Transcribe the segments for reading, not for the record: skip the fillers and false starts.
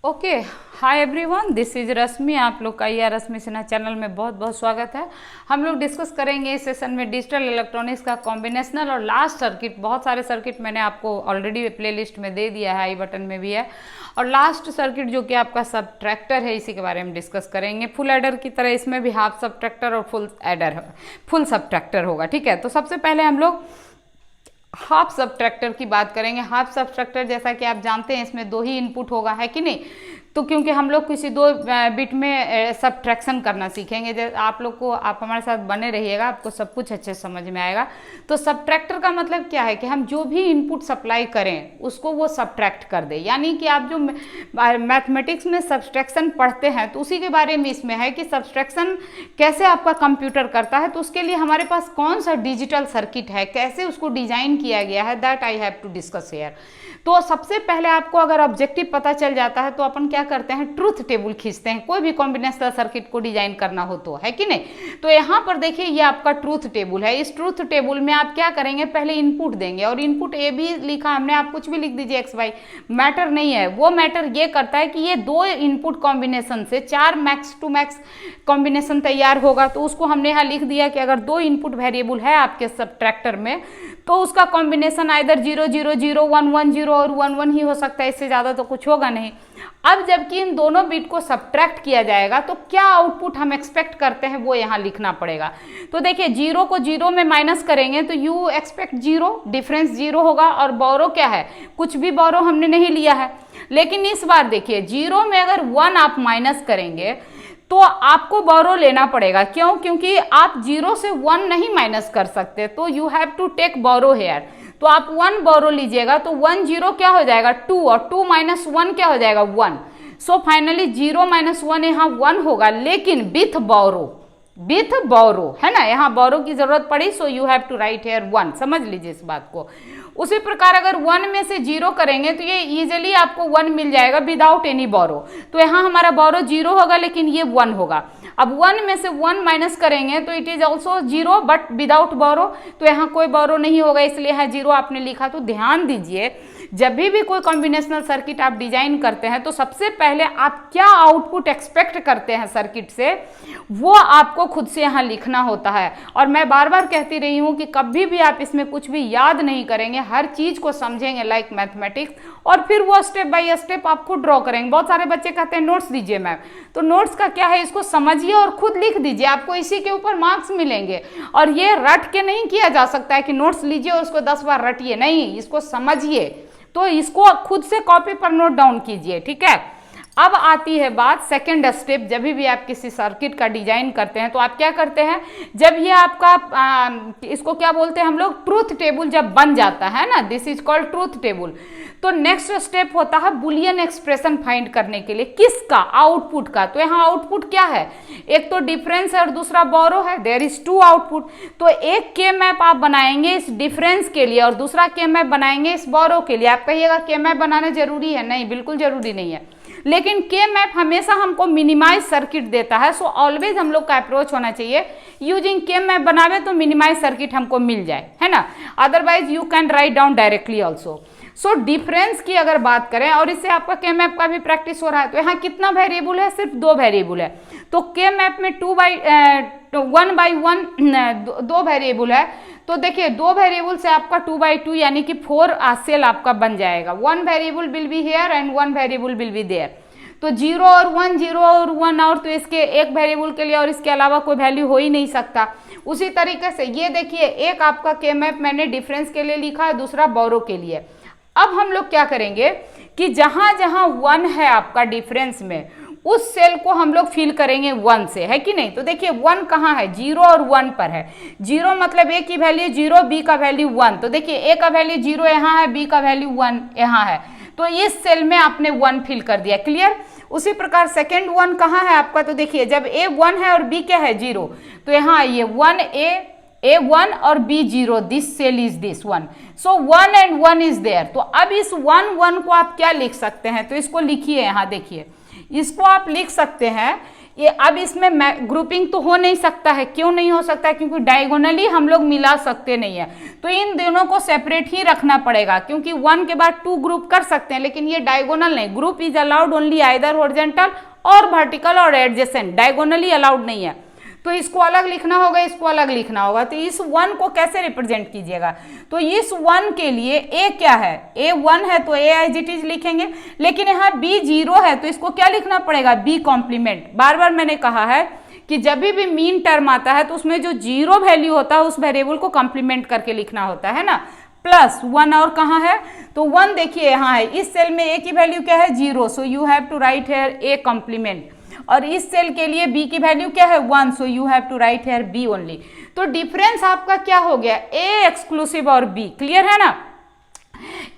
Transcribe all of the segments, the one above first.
Okay, hi everyone, this is Rashmi. आप लोग का रश्मि सिन्हा चैनल में बहुत बहुत स्वागत है। हम लोग डिस्कस करेंगे इस सेशन में डिजिटल इलेक्ट्रॉनिक्स का कॉम्बिनेशनल और लास्ट सर्किट। बहुत सारे सर्किट मैंने आपको ऑलरेडी प्लेलिस्ट में दे दिया है, आई बटन में भी है। और लास्ट सर्किट जो कि आपका सबट्रैक्टर है, इसी के बारे में डिस्कस करेंगे। फुल एडर की तरह इसमें भी हाफ सबट्रैक्टर और फुल सबट्रैक्टर होगा। ठीक है, तो सबसे पहले हम लोग हाफ सबट्रैक्टर की बात करेंगे। हाफ सबट्रैक्टर जैसा कि आप जानते हैं इसमें दो ही इनपुट होगा, है कि नहीं। तो क्योंकि हम लोग किसी दो बिट में सबट्रैक्शन करना सीखेंगे, जैसे आप लोग को, आप हमारे साथ बने रहिएगा, आपको सब कुछ अच्छे समझ में आएगा। तो सबट्रैक्टर का मतलब क्या है कि हम जो भी इनपुट सप्लाई करें उसको वो सबट्रैक्ट कर दे। यानी कि आप जो मैथमेटिक्स में सब्सट्रैक्शन पढ़ते हैं तो उसी के बारे में इसमें है कि सब्सट्रैक्शन कैसे आपका कंप्यूटर करता है। तो उसके लिए हमारे पास कौन सा डिजिटल सर्किट है, कैसे उसको डिजाइन किया गया है, that I have to discuss here. तो सबसे पहले आपको अगर ऑब्जेक्टिव पता चल जाता है तो अपन क्या करते हैं, ट्रूथ टेबल खींचते हैं कोई भी कॉम्बिनेशनल सर्किट को डिजाइन करना हो तो, है कि नहीं। तो यहाँ पर देखिए ये आपका ट्रूथ टेबल है। इस ट्रूथ टेबल में आप क्या करेंगे, पहले इनपुट देंगे और इनपुट ए भी लिखा हमने, आप कुछ भी लिख दीजिए एक्स वाई, मैटर नहीं है। वो मैटर ये करता है कि ये दो इनपुट कॉम्बिनेशन से 4 मैक्स टू मैक्स कॉम्बिनेशन तैयार होगा। तो उसको हमने यहाँ लिख दिया कि अगर दो इनपुट वेरिएबल है आपके सबट्रैक्टर में तो उसका कॉम्बिनेशन आइदर 0 0 0 1 1 0 और 1 1 ही हो सकता है, इससे ज़्यादा तो कुछ होगा नहीं। अब जबकि इन दोनों बिट को सबट्रैक्ट किया जाएगा तो क्या आउटपुट हम एक्सपेक्ट करते हैं वो यहाँ लिखना पड़ेगा। तो देखिए 0 को 0 में माइनस करेंगे तो यू एक्सपेक्ट 0, डिफरेंस 0 होगा। और बोरो क्या है, कुछ भी बोरो हमने नहीं लिया है। लेकिन इस बार देखिए 0 में अगर 1 आप माइनस करेंगे तो आपको बोरो लेना पड़ेगा। क्यों? क्योंकि आप 0 से 1 नहीं माइनस कर सकते, तो you have to take borrow here. तो आप 1 बोरो लीजिएगा तो 1 0 क्या हो जाएगा 2, और 2 माइनस 1 क्या हो जाएगा 1। सो फाइनली 0 माइनस 1 यहाँ 1 होगा, लेकिन विथ बोरो है ना, यहाँ बोरो की जरूरत पड़ी। So you have to write here 1। समझ लीजिए इस बात को। उसी प्रकार अगर 1 में से 0 करेंगे तो ये इजीली आपको 1 मिल जाएगा विदाउट एनी बोरो। तो यहाँ हमारा बोरो 0 होगा लेकिन ये 1 होगा। अब 1 में से 1 माइनस करेंगे तो it is also 0 but without borrow. तो यहाँ कोई बोरो नहीं होगा, इसलिए यहाँ 0 आपने लिखा। तो ध्यान दीजिए, जब भी कोई कॉम्बिनेशनल सर्किट आप डिजाइन करते हैं तो सबसे पहले आप क्या आउटपुट एक्सपेक्ट करते हैं सर्किट से, वो आपको खुद से यहाँ लिखना होता है। और मैं बार बार कहती रही हूँ कि कभी भी आप इसमें कुछ भी याद नहीं करेंगे, हर चीज को समझेंगे लाइक मैथमेटिक्स, और फिर वो स्टेप बाय स्टेप आप खुद ड्रॉ करेंगे। बहुत सारे बच्चे कहते हैं नोट्स दीजिए मैम, तो नोट्स का क्या है, इसको समझिए और खुद लिख दीजिए, आपको इसी के ऊपर मार्क्स मिलेंगे। और ये रट के नहीं किया जा सकता है कि नोट्स लीजिए और उसको 10 बार रटिए, नहीं, इसको समझिए। तो इसको खुद से कॉपी पर नोट डाउन कीजिए, ठीक है। अब आती है बात सेकंड स्टेप। जब भी आप किसी सर्किट का डिजाइन करते हैं तो आप क्या करते हैं, जब ये आपका इसको क्या बोलते हैं हम लोग, ट्रूथ टेबल जब बन जाता है ना, this is called truth table, तो नेक्स्ट स्टेप होता है बुलियन एक्सप्रेशन फाइंड करने के लिए। किसका? आउटपुट का। तो यहाँ आउटपुट क्या है, एक तो डिफरेंस है और दूसरा बोरो है, देयर इज 2 आउटपुट। तो एक के मैप आप बनाएंगे इस डिफरेंस के लिए और दूसरा के मैप बनाएंगे इस बोरो के लिए। आप कहिएगा के मैप बनाना जरूरी है? नहीं, बिल्कुल जरूरी नहीं है, लेकिन के मैप हमेशा हमको मिनिमाइज सर्किट देता है। सो ऑलवेज हम लोग का अप्रोच होना चाहिए यूजिंग के मैप बनावे तो मिनिमाइज सर्किट हमको मिल जाए, है ना। Otherwise you can write down directly also. So difference की अगर बात करें, और इससे आपका के मैप का भी प्रैक्टिस हो रहा है, तो यहाँ कितना वेरिएबल है, सिर्फ 2 वेरिएबल है। तो के मैप में 1 by 1 2 वेरिएबल है। तो देखिए 2 वेरिएबल से आपका 2 by 2 यानी कि 4 सेल आपका बन जाएगा। 1 variable will be here and 1 variable will be there. तो 0 और 1, 0 और 1, और तो इसके एक वेरिएबल के लिए और इसके अलावा कोई वैल्यू हो ही नहीं सकता। उसी तरीके से ये देखिए, एक आपका के मैप मैंने डिफरेंस के लिए लिखा है, दूसरा बोरो के लिए। अब हम लोग क्या करेंगे कि जहां जहां 1 है आपका डिफरेंस में, उस सेल को हम लोग फिल करेंगे 1 से, है कि नहीं। तो देखिए 1 कहाँ है, 0 और 1 पर है। 0 मतलब ए की वैल्यू 0, बी का वैल्यू 1। तो देखिए ए का वैल्यू 0 यहाँ है, बी का वैल्यू 1 यहाँ है। तो इस सेल में आपने 1 फिल कर दिया, क्लियर। उसी प्रकार सेकेंड 1 कहाँ है आपका, तो देखिए जब ए 1 है और बी क्या है 0, तो यहाँ ये 1A A1 और B0, this cell is this 1, so 1 and 1 is there. तो अब इस 1 1 को आप क्या लिख सकते हैं, तो इसको लिखिए, यहाँ देखिए, इसको आप लिख सकते हैं ये। अब इसमें ग्रुपिंग तो हो नहीं सकता है, क्यों नहीं हो सकता है, क्योंकि डायगोनली हम लोग मिला सकते नहीं है, तो इन दोनों को सेपरेट ही रखना पड़ेगा, क्योंकि 1 के बाद 2 ग्रुप कर सकते हैं, लेकिन ये डायगोनल नहीं। Group is allowed only either horizontal और वर्टिकल और एडजेसेंट, डायगोनली अलाउड नहीं है। तो इसको अलग लिखना होगा, इसको अलग लिखना होगा। तो इस 1 को कैसे रिप्रेजेंट कीजिएगा, तो इस 1 के लिए A क्या है, A1 है तो A एज इट इज लिखेंगे, लेकिन यहाँ B0 है तो इसको क्या लिखना पड़ेगा, B कॉम्प्लीमेंट। बार बार मैंने कहा है कि जब भी मीन टर्म आता है तो उसमें जो 0 वैल्यू होता है उस वेरिएबल को कॉम्प्लीमेंट करके लिखना होता है ना। प्लस 1 और कहाँ है, तो 1 देखिए यहाँ है, इस सेल में A की वैल्यू क्या है, 0, so you have to write here A complement. और इस सेल के लिए B की वैल्यू क्या है, 1, so you have to write here B only. तो डिफरेंस आपका क्या हो गया, A एक्सक्लूसिव और B, क्लियर है ना।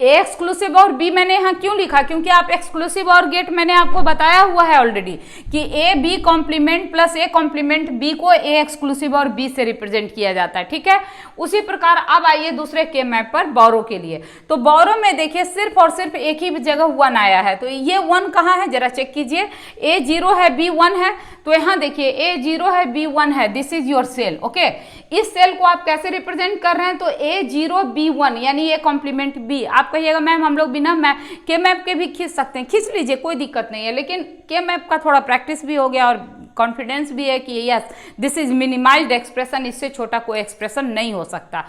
ए एक्सक्लूसिव और बी मैंने यहाँ क्यों लिखा, क्योंकि आप एक्सक्लूसिव और गेट मैंने आपको बताया हुआ है ऑलरेडी कि A B complement plus A complement B को ए एक्सक्लूसिव और बी से रिप्रेजेंट किया जाता है, ठीक है। उसी प्रकार अब आइए दूसरे के मैप पर बोरो के लिए। तो बोरो में देखिए सिर्फ और सिर्फ एक ही जगह 1 आया है, तो ये 1 कहाँ है जरा चेक कीजिए, ए 0 है बी 1 है, तो यहाँ देखिए ए 0 है बी 1 है, this is your cell, okay. इस सेल को आप कैसे रिप्रेजेंट कर रहे हैं, तो ए 0 बी 1 यानी ए कॉम्प्लीमेंट बी। आप कहिएगा मैम हम लोग बिना के मैप के भी खींच सकते हैं, खींच लीजिए कोई दिक्कत नहीं है, लेकिन के मैप का थोड़ा प्रैक्टिस भी हो गया और कॉन्फिडेंस भी है कि yes this is minimised expression, इससे छोटा कोई एक्सप्रेशन नहीं हो सकता।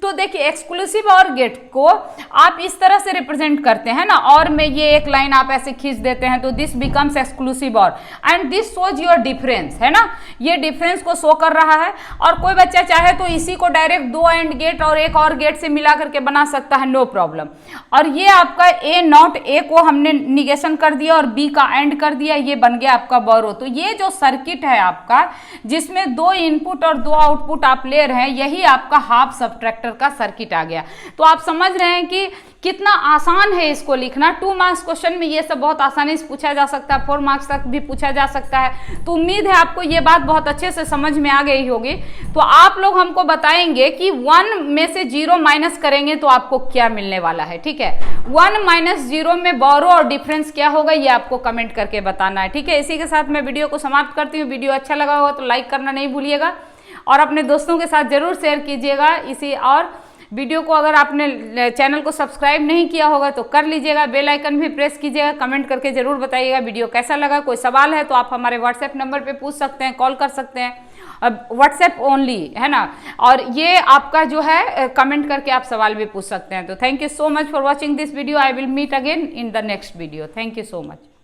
तो देखिए एक्सक्लूसिव और गेट को आप इस तरह से रिप्रेजेंट करते हैं ना, और में ये एक लाइन आप ऐसे खींच देते हैं तो दिस बिकम्स एक्सक्लूसिव और, and this shows your difference, है ना, ये डिफरेंस को शो कर रहा है। और कोई बच्चा चाहे तो इसी को डायरेक्ट 2 एंड गेट और एक और गेट से मिला करके बना सकता है, नो प्रॉब्लम। और ये आपका ए नॉट, ए को हमने निगेशन कर दिया और बी का एंड कर दिया, ये बन गया आपका बोरो। तो ये जो सर्किट है आपका जिसमें 2 इनपुट और 2 आउटपुट आप ले रहे हैं, यही आपका हाफ सबट्रैक्टर का सर्किट आ गया। तो आप समझ रहे हैं कि कितना आसान है इसको लिखना। 2 मार्क्स क्वेश्चन में ये सब बहुत आसानी से पूछा जा सकता है, 4 मार्क्स तक भी पूछा जा सकता है। तो उम्मीद है आपको ये बात बहुत अच्छे से समझ में आ गई होगी। तो आप लोग हमको बताएंगे कि 1 में से 0 माइनस करेंगे तो आपको क्या मिलने वाला है, ठीक है। 1 माइनस 0 में बोरो और डिफरेंस क्या होगा ये आपको कमेंट करके बताना है, ठीक है। इसी के साथ मैं वीडियो को समाप्त करती हूँ। वीडियो अच्छा लगा होगा तो लाइक करना नहीं भूलिएगा और अपने दोस्तों के साथ जरूर शेयर कीजिएगा इसी। और वीडियो को अगर आपने चैनल को सब्सक्राइब नहीं किया होगा तो कर लीजिएगा, बेल आइकन भी प्रेस कीजिएगा, कमेंट करके जरूर बताइएगा वीडियो कैसा लगा। कोई सवाल है तो आप हमारे व्हाट्सएप नंबर पे पूछ सकते हैं, कॉल कर सकते हैं, व्हाट्सएप ओनली, है ना। और ये आपका जो है कमेंट करके आप सवाल भी पूछ सकते हैं। तो thank you so much for watching this video. I will meet again in the next video. Thank you so much.